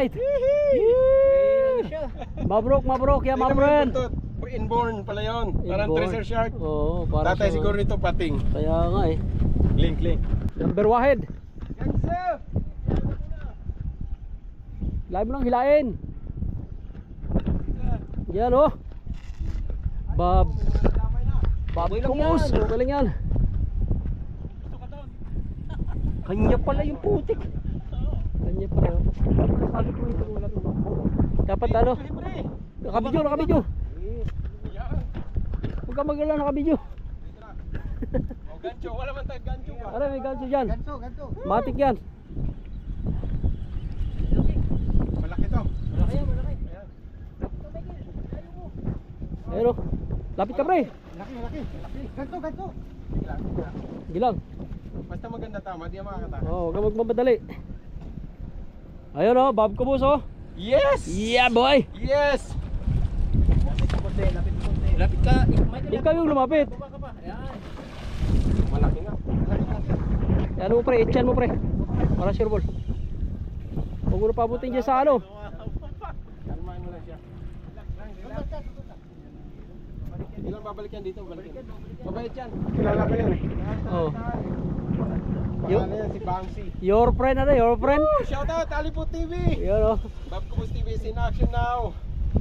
Alright! Mabrok, mabrok ya, my friend! Inborn pala yun. Parang Inborn. treasure shark. Oo, parang Tatay siya, siguro nito pating. kaya nga eh. Link. Number wahed. Hilahin mo lang, hilahin. Yan oh. Bob Kumus. Okay lang yan. Kanya pala yung putik. Kanya pala. Sabi ko ito wala ito. Dapat ano? Nakabidyo. Huwag ka magala, nakabidyo. O gancho, wala man tayong gancho ba? Aray, may gancho dyan. Ganto. Matik yan. Malaki to. Malaki. Ayun oh. Lapit ka pre. Laki. Ganto. Gilang. Basta maganda tama, di makakata. Oh, huwag ka magmamadali. Ayun oh, Bob Kumus oh. Yes! Yeah boy. Yes! Lapit ka. Ikaw yung lumapit. Malaki nga. Ano mo pre, itchan mo pre. Para sure ball. Huwag mo na pabutin dyan sa ano. Kalmahin mo lang siya. Ilang babalik yan dito, balikin. Mabait yan. Kilala ko yan. Oh. Pangalan yan si Bangsi. Your friend ano, your friend? Shout out Aliput TV. Yan oh. Bob Kumus TV is in action now.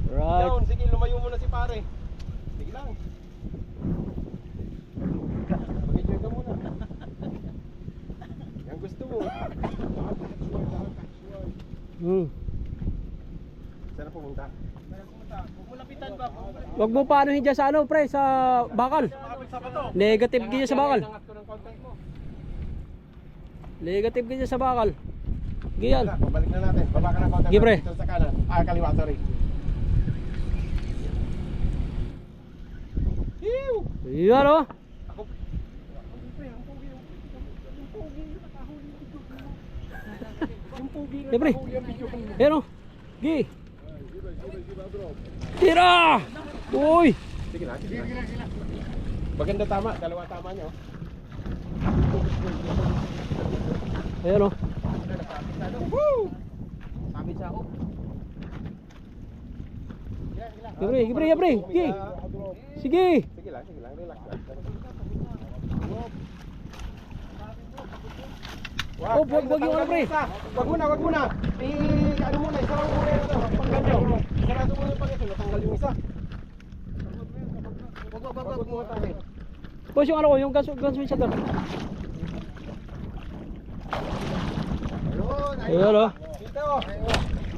Right. Yun, sige, lumayo muna si pare. Sige lang. Mag-enjoy ka muna. Yan gusto mo. Saan na pumunta? Pumulapitan ba? Huwag mo paanohin dyan sa ano pre, sa bakal. Negative ganyan sa bakal. Nangat ko ng contact mo. Negative ganyan sa bakal. Ganyan. Pabalik na natin. Baba ka ng contact Sige, pre. dito sa kanan. Kaliwa, sorry. Yan oh. Yan pre. Yan oh. Gi. Tira! Uy! Sige na. Maganda tama. Dalawa tama niya. Ayan oh. Sabi sa ako. Yan pre. Gi. Sige. Sige lang. Relax lang. Oh, wag yung ano pre. Wag muna. Ano muna, isara mo muna ito. Pangganyo. Sarado mo yung pangganyo. Natanggal yung isa. Wag muna tayo. Boss yung ano ko, yung ganso siya doon. Ayan oh. Dito.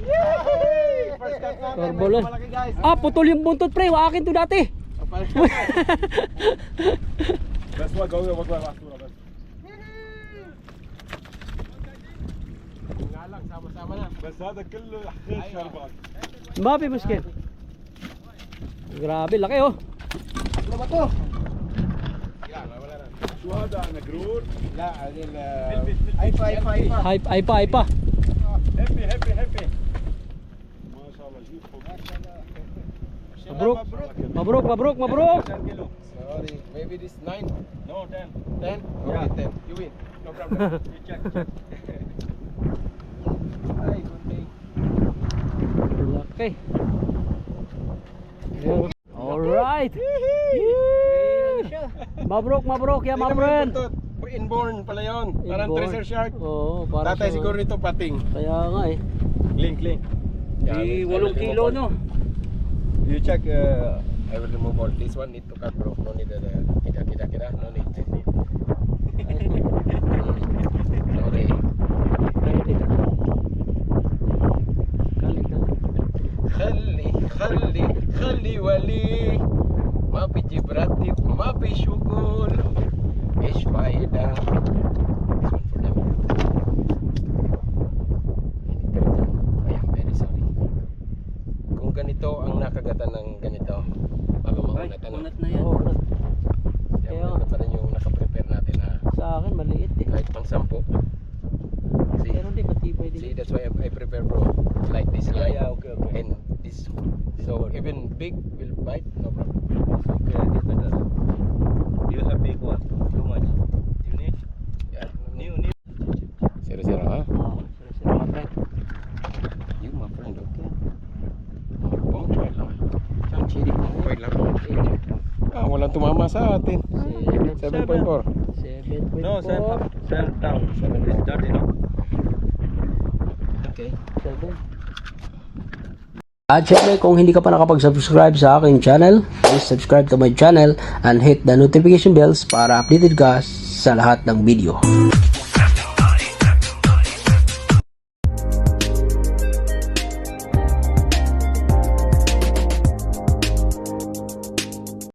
Yay! First cut natin. Turbulent. Malaki guys. Ah, putol yung buntot pre. Akin to dati. Best wag basura. Nga lang, sama-sama na. بس هذا كله حشيش شربات. Mapi muskin. Grabe, laki oh. Ano ba to? Yan, wala na. شو هذا نقرور؟ La, ay pa. Ay pa. هبي ما شاء الله جيب Mabrok. Sorry, maybe this 9, No 10. 10? Okay, 10. You win. No problem. You check. Ay, good day. Laki. Ayan. Alright. Mabrok ya, my friend. Inborn pala yun. Parang Inborn. treasure shark. Oo, parang Tatay siya, siguro nito pating. Kaya nga eh. Link. Di 8 kilo no. You check, I will remove all. This one need to cut bro. No need kida. No need. Sorry. خلي ولي ما بيجي براتب ما بيشغل ايش فايدة. This one for them. I am very sorry. Kung ganito ang nakagatan ng ganito, baka maunat ano. Unat na yan. Oo, ano. Kaya maganda pa rin yung nakaprepare natin ha. Sa akin maliit eh. Kahit pang 10. See, Pero di matibay din. see, that's why I prepare bro. Like this line. okay. And this. So even big will bite, no problem. Okay, this better. You have big one. Too much. You need Yeah. new. 0-0 ha? Oh, sila mga friend. You tumama sa atin. 7.4. 7.4. No, send up. Send down. 7 is dirty, no? Okay. 7. At syempre, kung hindi ka pa nakapag-subscribe sa aking channel, please subscribe to my channel and hit the notification bells para updated ka sa lahat ng video.